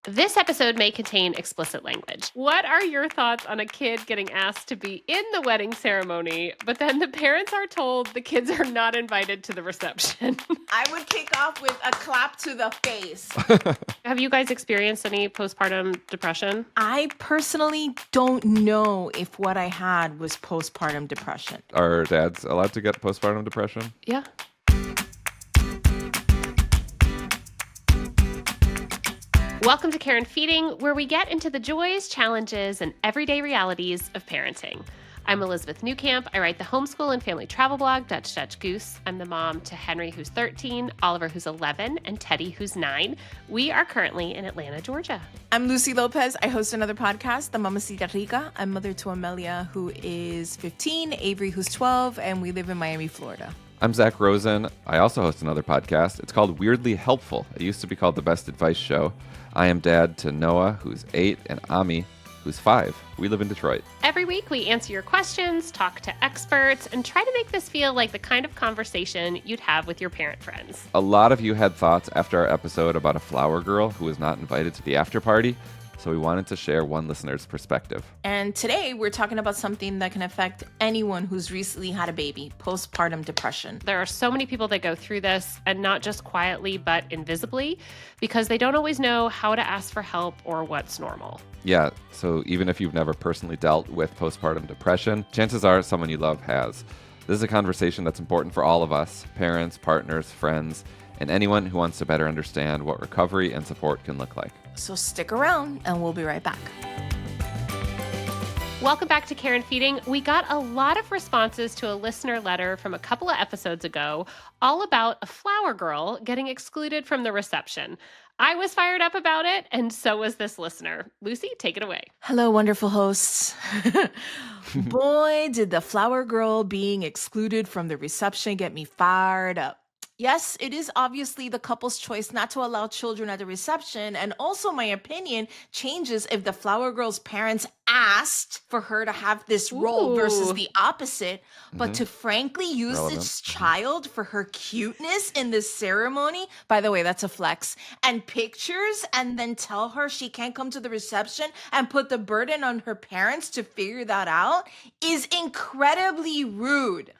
This episode may contain explicit language. What are your thoughts on a kid getting asked to be in the wedding ceremony, but then the parents are told the kids are not invited to the reception? I would kick off with a clap to the face. Have you guys experienced any postpartum depression? I personally don't know if what I had was postpartum depression. Are dads allowed to get postpartum depression? Yeah. Welcome to Care and Feeding, where we get into the joys, challenges, and everyday realities of parenting. I'm Elizabeth Newcamp. I write the homeschool and family travel blog, Dutch Goose. I'm the mom to Henry, who's 13, Oliver, who's 11, and Teddy, who's 9. We are currently in Atlanta, Georgia. I'm Lucy Lopez. I host another podcast, The Mamacita Rica. I'm mother to Amelia, who is 15, Avery, who's 12, and we live in Miami, Florida. I'm Zak Rosen. I also host another podcast. It's called Weirdly Helpful. It used to be called The Best Advice Show. I am dad to Noah, who's 8, and Ami, who's 5. We live in Detroit. Every week, we answer your questions, talk to experts, and try to make this feel like the kind of conversation you'd have with your parent friends. A lot of you had thoughts after our episode about a flower girl who was not invited to the after party, so we wanted to share one listener's perspective. And today, we're talking about something that can affect anyone who's recently had a baby, postpartum depression. There are so many people that go through this, and not just quietly, but invisibly, because they don't always know how to ask for help or what's normal. Yeah, so even if you've never personally dealt with postpartum depression, chances are someone you love has. This is a conversation that's important for all of us, parents, partners, friends, and anyone who wants to better understand what recovery and support can look like. So stick around, and we'll be right back. Welcome back to Care and Feeding. We got a lot of responses to a listener letter from a couple of episodes ago, all about a flower girl getting excluded from the reception. I was fired up about it, and so was this listener. Lucy, take it away. Hello, wonderful hosts. Boy, did the flower girl being excluded from the reception get me fired up. Yes, it is obviously the couple's choice not to allow children at the reception, and also my opinion changes if the flower girl's parents asked for her to have this role versus the opposite, but to frankly use this child for her cuteness in this ceremony, by the way, that's a flex, and pictures, and then tell her she can't come to the reception and put the burden on her parents to figure that out is incredibly rude.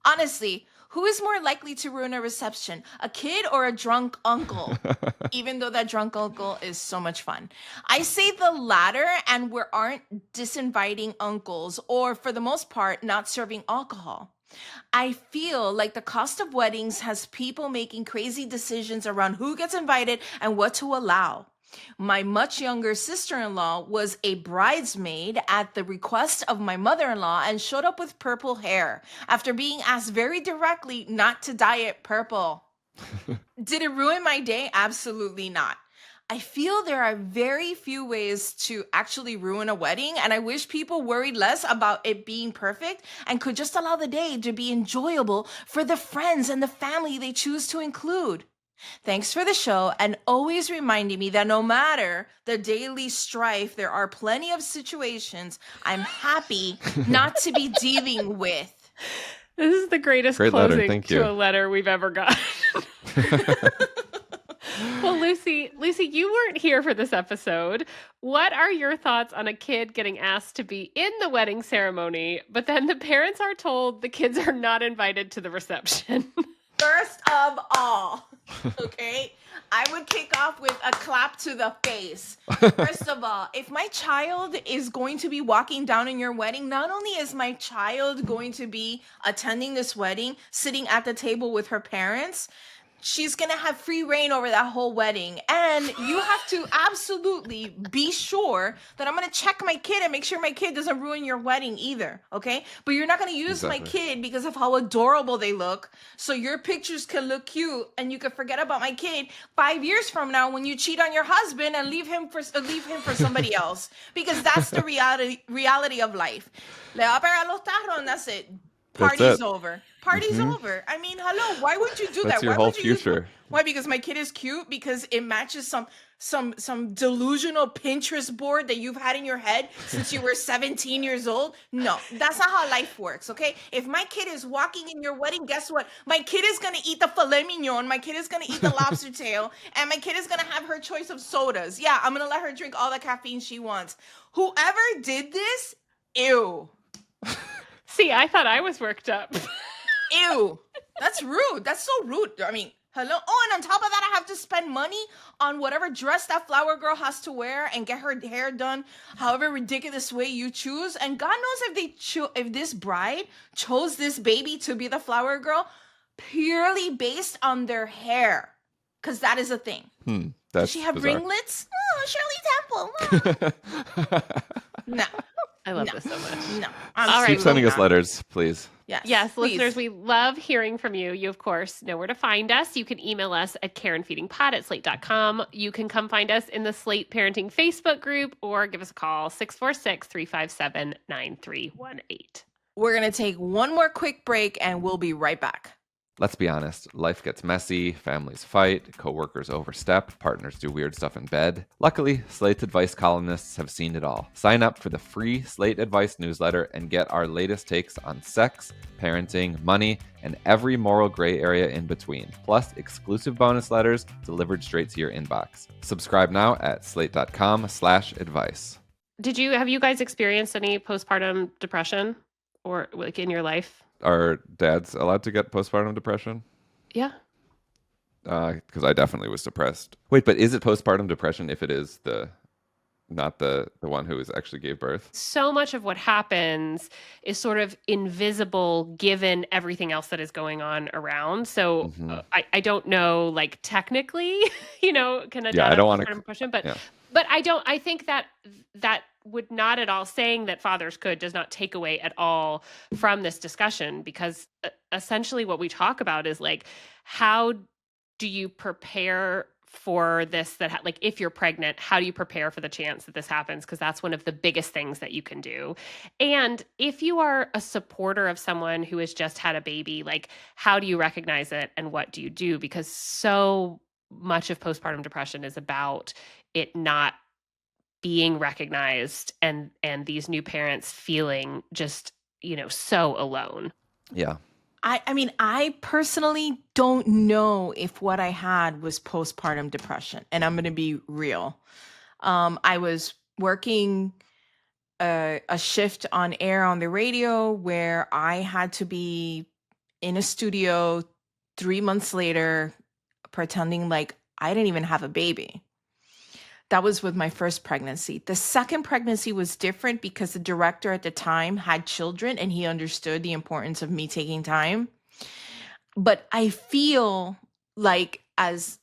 Honestly, who is more likely to ruin a reception, a kid or a drunk uncle? Even though that drunk uncle is so much fun. I say the latter, and we aren't disinviting uncles or, for the most part, not serving alcohol. I feel like the cost of weddings has people making crazy decisions around who gets invited and what to allow. My much younger sister-in-law was a bridesmaid at the request of my mother-in-law and showed up with purple hair after being asked very directly not to dye it purple. Did it ruin my day? Absolutely not. I feel there are very few ways to actually ruin a wedding, and I wish people worried less about it being perfect and could just allow the day to be enjoyable for the friends and the family they choose to include. Thanks for the show, and always reminding me that no matter the daily strife, there are plenty of situations I'm happy not to be dealing with. This is the greatest Great closing letter. Thank to you. a letter we've ever gotten. Well, Lucy, you weren't here for this episode. What are your thoughts on a kid getting asked to be in the wedding ceremony, but then the parents are told the kids are not invited to the reception? First of all, okay, I would kick off with a clap to the face. First of all, if my child is going to be walking down in your wedding, not only is my child going to be attending this wedding, sitting at the table with her parents, she's going to have free reign over that whole wedding. And you have to absolutely be sure that I'm going to check my kid and make sure my kid doesn't ruin your wedding either, okay? But you're not going to use my kid because of how adorable they look. So your pictures can look cute and you can forget about my kid 5 years from now when you cheat on your husband and leave him for somebody else. Because that's the reality of life. Le va a pegar los tarros and that's it. That's Party's it. over. Party's over. I mean, hello. Why would you do That's that? your Why whole would you use future. why? Because my kid is cute. Because it matches some delusional Pinterest board that you've had in your head since you were 17 years old. No, that's not how life works. Okay. If my kid is walking in your wedding, guess what? My kid is gonna eat the filet mignon. My kid is gonna eat the lobster tail, and my kid is gonna have her choice of sodas. Yeah, I'm gonna let her drink all the caffeine she wants. Whoever did this, ew. See, I thought I was worked up. Ew. That's rude. That's so rude. I mean, hello. Oh, and on top of that, I have to spend money on whatever dress that flower girl has to wear and get her hair done however ridiculous way you choose. And God knows if if this bride chose this baby to be the flower girl purely based on their hair. Because that is a thing. Does That's she have bizarre. ringlets? Oh, Shirley Temple. No. I love No. this so much. No. All right, Keep sending us not. letters, please. Yes, please. listeners, we love hearing from you. You, of course, know where to find us. You can email us at careandfeedingpod@slate.com. You can come find us in the Slate Parenting Facebook group or give us a call, 646-357-9318. We're going to take one more quick break and we'll be right back. Let's be honest, life gets messy, families fight, coworkers overstep, partners do weird stuff in bed. Luckily, Slate's advice columnists have seen it all. Sign up for the free Slate Advice newsletter and get our latest takes on sex, parenting, money, and every moral gray area in between, plus exclusive bonus letters delivered straight to your inbox. Subscribe now at slate.com/advice. Have you guys experienced any postpartum depression or like in your life? Are dads allowed to get postpartum depression? Yeah. Because I definitely was depressed. Wait, but is it postpartum depression if it is not the one who actually gave birth? So much of what happens is sort of invisible given everything else that is going on around. So I don't know, like technically, can a dad have postpartum depression? But I think that would not at all, saying that fathers could does not take away at all from this discussion, because essentially what we talk about is like, how do you prepare for this, like if you're pregnant, how do you prepare for the chance that this happens? Because that's one of the biggest things that you can do. And if you are a supporter of someone who has just had a baby, like how do you recognize it and what do you do? Because so much of postpartum depression is about it not being recognized and these new parents feeling just, so alone. Yeah. I mean, I personally don't know if what I had was postpartum depression, and I'm going to be real. I was working a shift on air on the radio where I had to be in a studio 3 months later, pretending like I didn't even have a baby. That was with my first pregnancy. The second pregnancy was different because the director at the time had children and he understood the importance of me taking time. But I feel like, as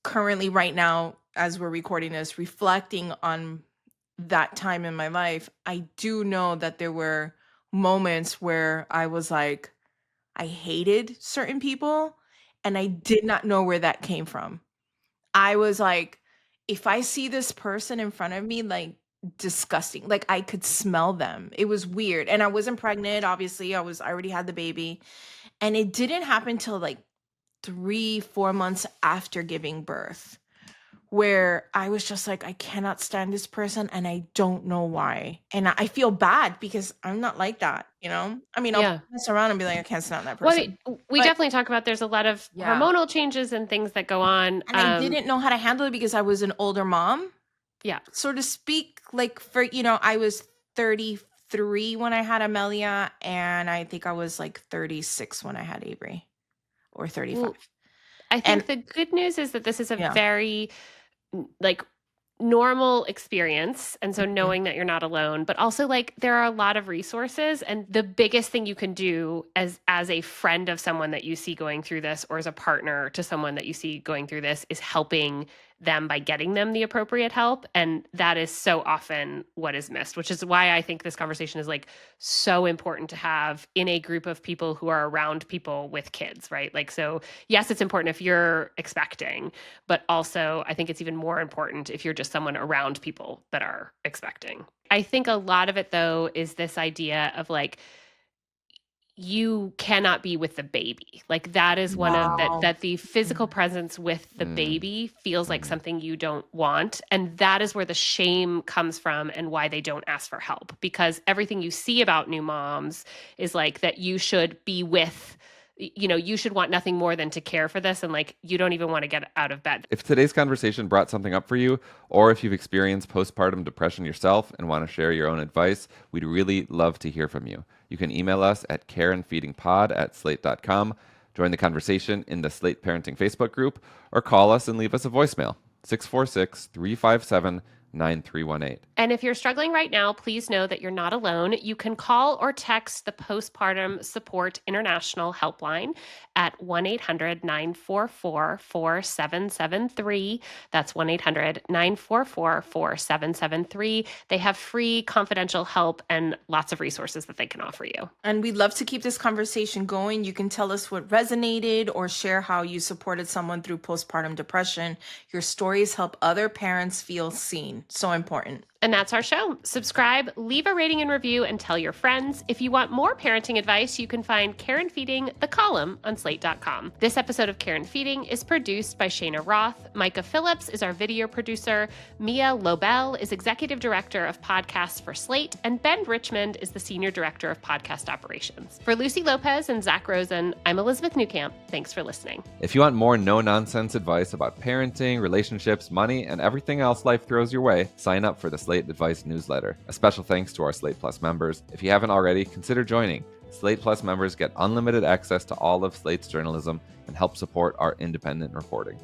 currently right now, as we're recording this, reflecting on that time in my life, I do know that there were moments where I was like, I hated certain people and I did not know where that came from. I was like, if I see this person in front of me, like disgusting, like I could smell them. It was weird. And I wasn't pregnant, obviously. I already had the baby. And it didn't happen till like 3-4 months after giving birth, where I was just like, I cannot stand this person and I don't know why. And I feel bad because I'm not like that, I mean, I'll mess around and be like, I can't stand that person. Well, we definitely talk about there's a lot of hormonal changes and things that go on. And I didn't know how to handle it because I was an older mom. Yeah. So to speak, like I was 33 when I had Amelia, and I think I was like 36 when I had Avery, or 35. Well, I think the good news is that this is a very like normal experience. And so knowing that you're not alone, but also like there are a lot of resources, and the biggest thing you can do as a friend of someone that you see going through this, or as a partner to someone that you see going through this, is helping them by getting them the appropriate help. And that is so often what is missed, which is why I think this conversation is like so important to have in a group of people who are around people with kids, right? Like, so yes, it's important if you're expecting, but also I think it's even more important if you're just someone around people that are expecting. I think a lot of it though is this idea of like, you cannot be with the baby. Like that is one of that the physical presence with the baby feels like something you don't want. And that is where the shame comes from and why they don't ask for help. Because everything you see about new moms is like that you should be with, you should want nothing more than to care for this. And like, you don't even want to get out of bed. If today's conversation brought something up for you, or if you've experienced postpartum depression yourself and want to share your own advice, we'd really love to hear from you. You can email us at careandfeedingpod@slate.com, join the conversation in the Slate Parenting Facebook group, or call us and leave us a voicemail, 646-357-9318. And if you're struggling right now, please know that you're not alone. You can call or text the Postpartum Support International helpline at 1-800-944-4773. That's 1-800-944-4773. They have free confidential help and lots of resources that they can offer you. And we'd love to keep this conversation going. You can tell us what resonated or share how you supported someone through postpartum depression. Your stories help other parents feel seen. So important. And that's our show. Subscribe, leave a rating and review, and tell your friends. If you want more parenting advice, you can find Care and Feeding, the column, on slate.com. This episode of Care and Feeding is produced by Shayna Roth. Micah Phillips is our video producer. Mia Lobel is executive director of podcasts for Slate. And Ben Richmond is the senior director of podcast operations. For Lucy Lopez and Zak Rosen, I'm Elizabeth Newcamp. Thanks for listening. If you want more no-nonsense advice about parenting, relationships, money, and everything else life throws your way, sign up for the Slate Advice newsletter. A special thanks to our Slate Plus members. If you haven't already, consider joining. Slate Plus members get unlimited access to all of Slate's journalism and help support our independent reporting.